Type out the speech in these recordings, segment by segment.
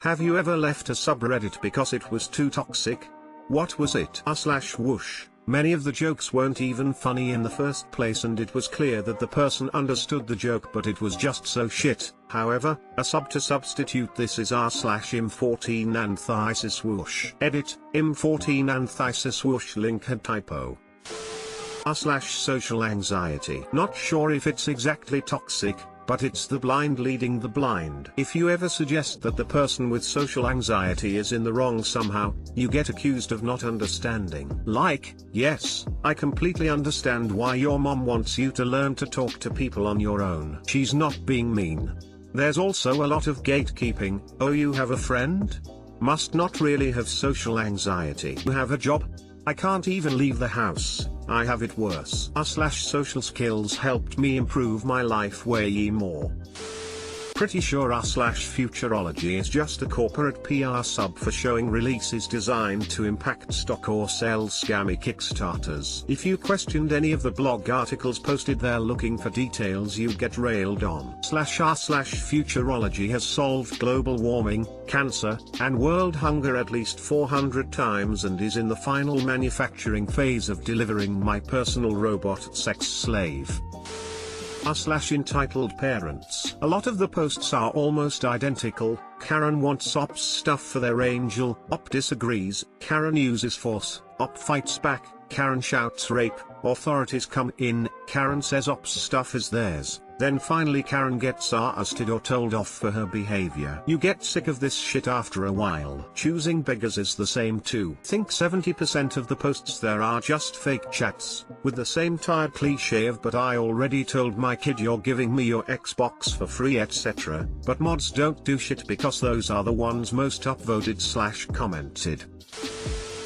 Have you ever left a subreddit because it was too toxic? What was it? r/whoosh. Many of the jokes weren't even funny in the first place, and it was clear that the person understood the joke, but it was just so shit. However, a sub to substitute this is r/im14 antithesis whoosh. Edit, im14 antithesis whoosh link had typo. r/social anxiety. Not sure if it's exactly toxic, but it's the blind leading the blind. If you ever suggest that the person with social anxiety is in the wrong somehow, you get accused of not understanding. Like, yes, I completely understand why your mom wants you to learn to talk to people on your own. She's not being mean. There's also a lot of gatekeeping. Oh, you have a friend? Must not really have social anxiety. You have a job? I can't even leave the house. I have it worse. r/social skills helped me improve my life way more. Pretty sure r/futurology is just a corporate PR sub for showing releases designed to impact stock or sell scammy Kickstarters. If you questioned any of the blog articles posted there looking for details, you'd get railed on. /r/futurology has solved global warming, cancer, and world hunger at least 400 times and is in the final manufacturing phase of delivering my personal robot sex slave. r/entitled parents. A lot of the posts are almost identical. Karen wants ops stuff for their angel, op disagrees, Karen uses force, op fights back, Karen shouts rape, authorities come in, Karen says ops stuff is theirs, then finally Karen gets arrested or told off for her behavior. You get sick of this shit after a while. Choosing beggars is the same too. Think 70% of the posts there are just fake chats, with the same tired cliche of "but I already told my kid you're giving me your Xbox for free" etc. But mods don't do shit because those are the ones most upvoted/commented.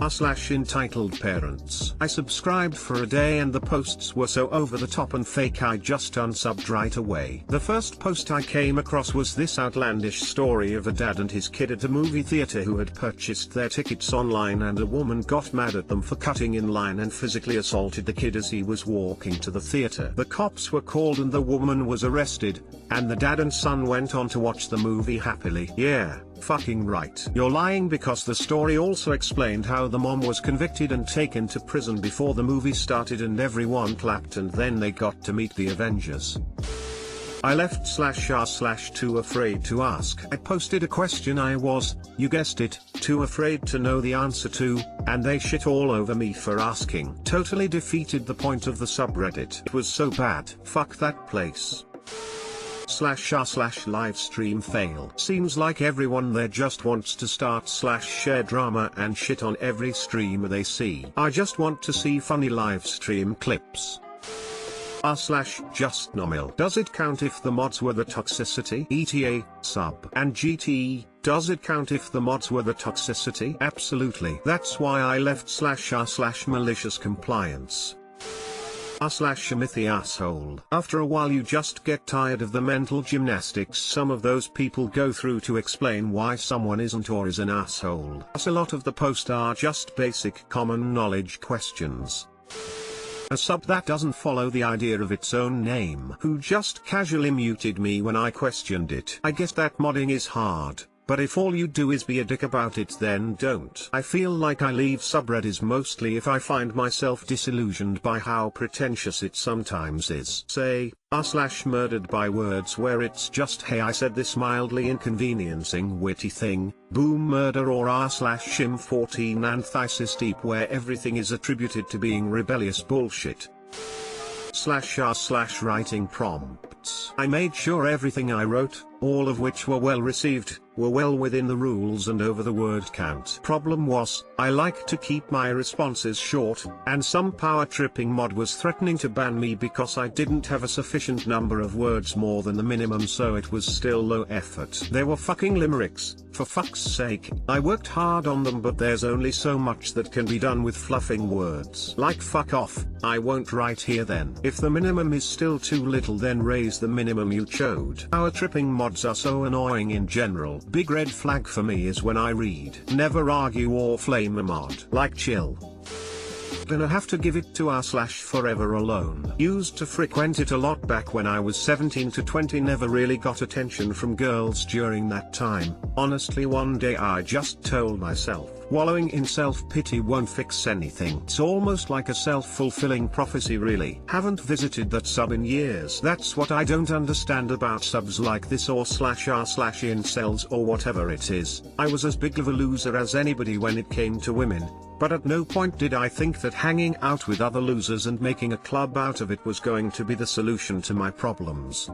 r/entitled parents. I subscribed for a day and the posts were so over the top and fake I just unsubbed right away. The first post I came across was this outlandish story of a dad and his kid at a movie theater who had purchased their tickets online, and a woman got mad at them for cutting in line and physically assaulted the kid as he was walking to the theater. The cops were called and the woman was arrested, and the dad and son went on to watch the movie happily. Yeah, fucking right. You're lying, because the story also explained how the mom was convicted and taken to prison before the movie started and everyone clapped, and then they got to meet the Avengers. I left /r/too afraid to ask. I posted a question I was, you guessed it, too afraid to know the answer to, and they shit all over me for asking. Totally defeated the point of the subreddit. It was so bad. Fuck that place. /r/livestream fail. Seems like everyone there just wants to start /share drama and shit on every streamer they see. I just want to see funny livestream clips. r/just nominal. Does it count if the mods were the toxicity? ETA, sub. And GTE, does it count if the mods were the toxicity? Absolutely. That's why I left /r/malicious compliance. r/Shamithy asshole. After a while you just get tired of the mental gymnastics some of those people go through to explain why someone isn't or is an asshole. A lot of the posts are just basic common knowledge questions. A sub that doesn't follow the idea of its own name, who just casually muted me when I questioned it. I guess that modding is hard, but if all you do is be a dick about it, then don't. I feel like I leave subreddits mostly if I find myself disillusioned by how pretentious it sometimes is. Say, r/murdered by words, where it's just hey I said this mildly inconveniencing witty thing, boom murder, or r/im14 antithesis deep, where everything is attributed to being rebellious bullshit. /r/writing prompts. I made sure everything I wrote, all of which were well received, were well within the rules and over the word count. Problem was, I like to keep my responses short, and some power tripping mod was threatening to ban me because I didn't have a sufficient number of words more than the minimum, so it was still low effort. They were fucking limericks, for fuck's sake. I worked hard on them, but there's only so much that can be done with fluffing words. Like fuck off, I won't write here then. If the minimum is still too little, then raise the minimum you chose. Power tripping mods are so annoying in general. Big red flag for me is when I read "never argue or flame a mod." Like chill. gonna have to give it to r/forever alone. Used to frequent it a lot back when I was 17 to 20, never really got attention from girls during that time. Honestly, one day I just told myself, wallowing in self-pity won't fix anything. It's almost like a self-fulfilling prophecy really. Haven't visited that sub in years. That's what I don't understand about subs like this or /r/incels or whatever it is. I was as big of a loser as anybody when it came to women, but at no point did I think that hanging out with other losers and making a club out of it was going to be the solution to my problems.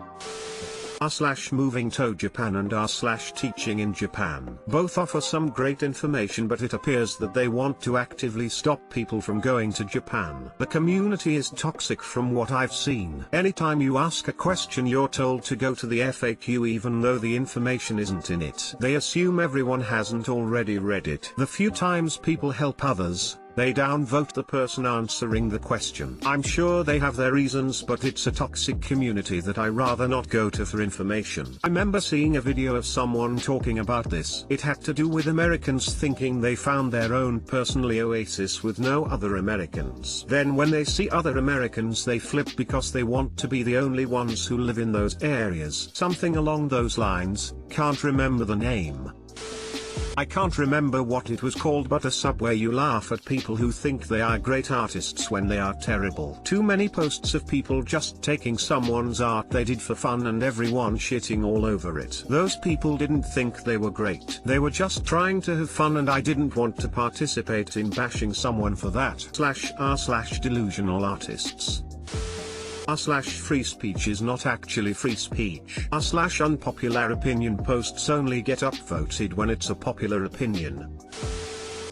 r/moving to Japan and r/teaching in Japan. Both offer some great information, but it appears that they want to actively stop people from going to Japan. The community is toxic from what I've seen. Anytime you ask a question, you're told to go to the FAQ even though the information isn't in it. They assume everyone hasn't already read it. The few times people help others, they downvote the person answering the question. I'm sure they have their reasons, but it's a toxic community that I rather not go to for information. I remember seeing a video of someone talking about this. It had to do with Americans thinking they found their own personal oasis with no other Americans. Then when they see other Americans, they flip because they want to be the only ones who live in those areas. Something along those lines, can't remember the name. I can't remember what it was called, but a sub where you laugh at people who think they are great artists when they are terrible. Too many posts of people just taking someone's art they did for fun and everyone shitting all over it. Those people didn't think they were great. They were just trying to have fun, and I didn't want to participate in bashing someone for that. /r/delusional artists. r/free speech is not actually free speech. r/unpopular opinion posts only get upvoted when it's a popular opinion.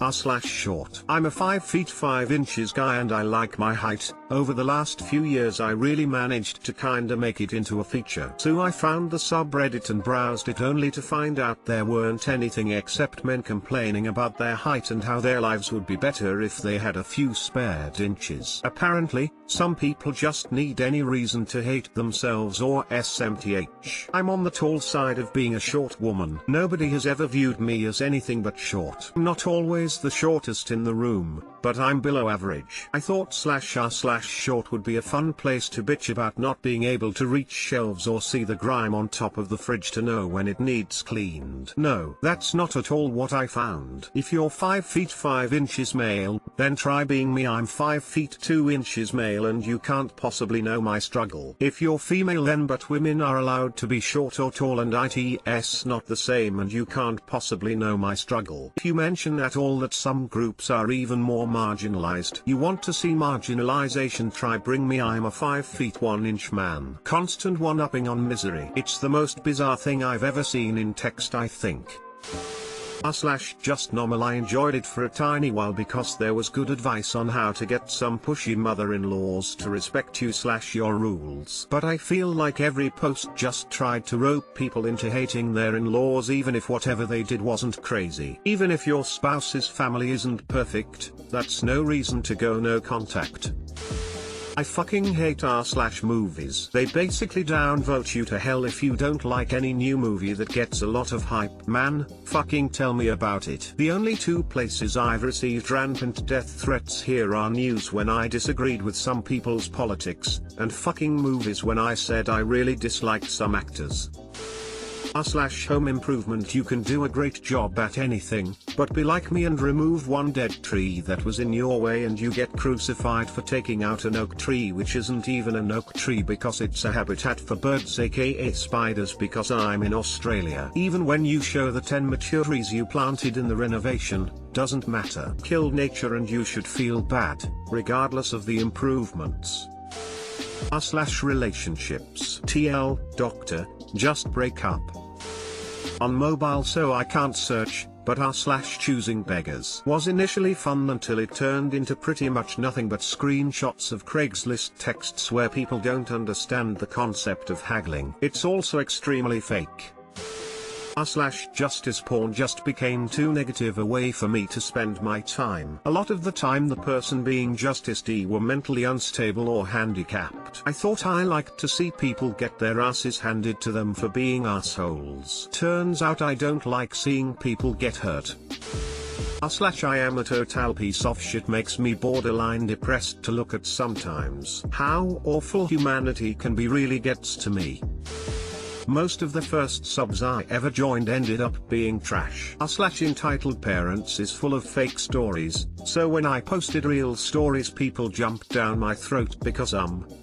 r/short. I'm a 5 feet 5 inches guy and I like my height. Over the last few years I really managed to kinda make it into a feature. So I found the subreddit and browsed it only to find out there weren't anything except men complaining about their height and how their lives would be better if they had a few spared inches. Apparently, some people just need any reason to hate themselves or SMTH. I'm on the tall side of being a short woman. Nobody has ever viewed me as anything but short. I'm not always the shortest in the room, but I'm below average. I thought /r/short would be a fun place to bitch about not being able to reach shelves or see the grime on top of the fridge to know when it needs cleaned. No, that's not at all what I found. If you're 5 feet 5 inches male, then try being me. I'm 5 feet 2 inches male and you can't possibly know my struggle. If you're female then, but women are allowed to be short or tall and it's not the same, and you can't possibly know my struggle. If you mention at all that some groups are even more marginalized, you want to see marginalization, try bring me. I'm a 5 feet 1 inch man. Constant one-upping on misery. It's the most bizarre thing I've ever seen in text, I think. r/just normal. I enjoyed it for a tiny while because there was good advice on how to get some pushy mother-in-laws to respect you /your rules. But I feel like every post just tried to rope people into hating their in-laws, even if whatever they did wasn't crazy. Even if your spouse's family isn't perfect, that's no reason to go no contact. I fucking hate r/movies. They basically downvote you to hell if you don't like any new movie that gets a lot of hype. Man, fucking tell me about it. The only two places I've received rampant death threats here are news when I disagreed with some people's politics, and fucking movies when I said I really disliked some actors. r/home improvement. You can do a great job at anything, but be like me and remove one dead tree that was in your way and you get crucified for taking out an oak tree which isn't even an oak tree because it's a habitat for birds aka spiders because I'm in Australia. Even when you show the 10 mature trees you planted in the renovation, doesn't matter. Kill nature and you should feel bad, regardless of the improvements. r/relationships. TL, doctor, just break up. On mobile so I can't search, but r/choosing beggars was initially fun until it turned into pretty much nothing but screenshots of Craigslist texts where people don't understand the concept of haggling. It's also extremely fake. r/justice porn just became too negative a way for me to spend my time. A lot of the time the person being justiced were mentally unstable or handicapped. I thought I liked to see people get their asses handed to them for being assholes. Turns out I don't like seeing people get hurt. I am a total piece of shit makes me borderline depressed to look at sometimes. How awful humanity can be really gets to me. Most of the first subs I ever joined ended up being trash. Entitled Parents is full of fake stories, so when I posted real stories people jumped down my throat because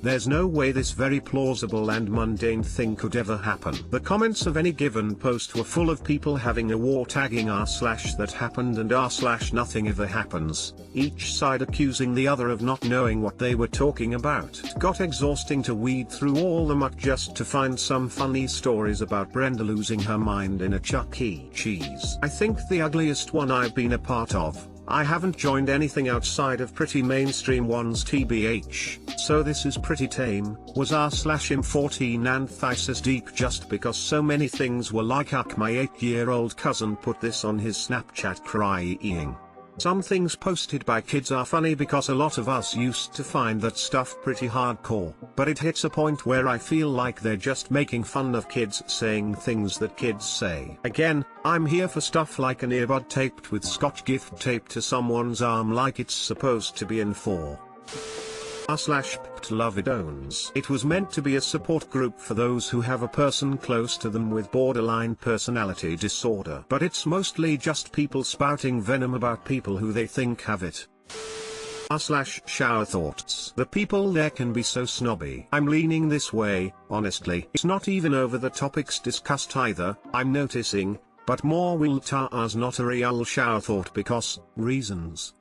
there's no way this very plausible and mundane thing could ever happen. The comments of any given post were full of people having a war tagging that happened and nothing ever happens, each side accusing the other of not knowing what they were talking about. It got exhausting to weed through all the muck just to find some funny stories about Brenda losing her mind in a Chuck E. Cheese. I think the ugliest one I've been a part of, I haven't joined anything outside of pretty mainstream ones tbh, so this is pretty tame, was r/im14 antithesis deep just because so many things were like my 8-year-old cousin put this on his Snapchat crying. Some things posted by kids are funny because a lot of us used to find that stuff pretty hardcore, but it hits a point where I feel like they're just making fun of kids saying things that kids say. Again, I'm here for stuff like an earbud taped with Scotch gift taped to someone's arm like it's supposed to be in for love it owns. It was meant to be a support group for those who have a person close to them with borderline personality disorder. But it's mostly just people spouting venom about people who they think have it. Shower thoughts. The people there can be so snobby. I'm leaning this way, honestly. It's not even over the topics discussed either, I'm noticing, but more will ta's not a real shower thought because, reasons.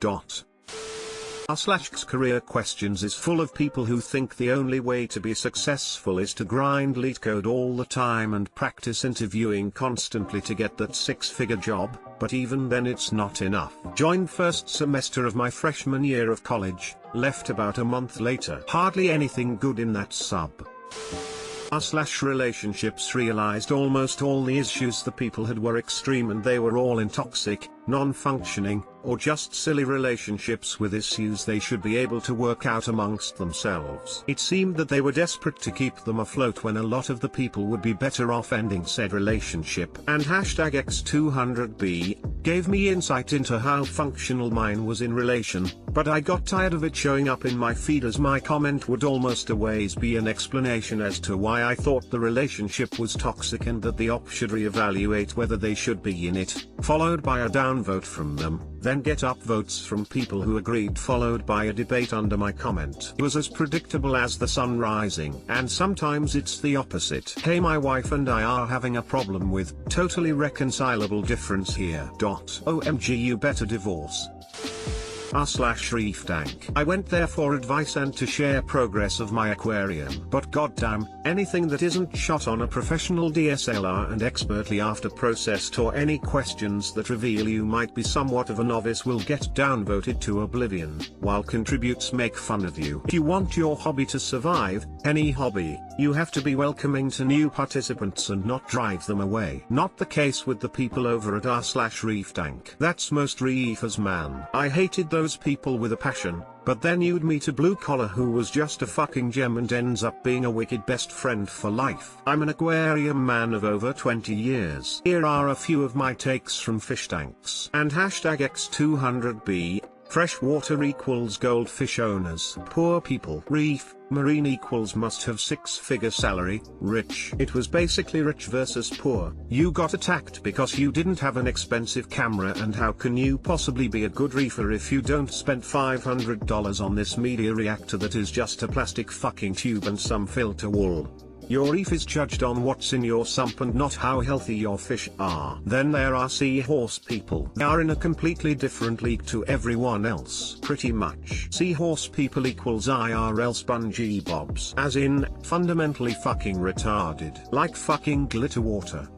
Career questions is full of people who think the only way to be successful is to grind leet code all the time and practice interviewing constantly to get that 6-figure job, but even then it's not enough. Joined first semester of my freshman year of college, left about a month later. Hardly anything good in that sub. Relationships realized almost all the issues the people had were extreme and they were all in toxic, non-functioning, or just silly relationships with issues they should be able to work out amongst themselves. It seemed that they were desperate to keep them afloat when a lot of the people would be better off ending said relationship. And #X200B gave me insight into how functional mine was in relation, but I got tired of it showing up in my feed as my comment would almost always be an explanation as to why I thought the relationship was toxic and that the op should reevaluate whether they should be in it, followed by a downvote from them, then get upvotes from people who agreed followed by a debate under my comment. It was as predictable as the sun rising. And sometimes it's the opposite. Hey, my wife and I are having a problem with totally reconcilable difference here. OMG, you better divorce. r/reef tank. I went there for advice and to share progress of my aquarium. But goddamn, anything that isn't shot on a professional DSLR and expertly after processed or any questions that reveal you might be somewhat of a novice will get downvoted to oblivion, while contributes make fun of you. If you want your hobby to survive, any hobby, you have to be welcoming to new participants and not drive them away. Not the case with the people over at r/reef tank. That's most reefers, man. I hated those people with a passion, but then you'd meet a blue collar who was just a fucking gem and ends up being a wicked best friend for life. I'm an aquarium man of over 20 years. Here are a few of my takes from fish tanks. And #X200B, freshwater equals goldfish owners. Poor people. Reef, marine equals must have 6-figure salary. Rich. It was basically rich versus poor. You got attacked because you didn't have an expensive camera, and how can you possibly be a good reefer if you don't spend $500 on this media reactor that is just a plastic fucking tube and some filter wool? Your reef is judged on what's in your sump and not how healthy your fish are. Then there are seahorse people. They are in a completely different league to everyone else. Pretty much. Seahorse people equals IRL spongy bobs. As in, fundamentally fucking retarded. Like fucking glitter water.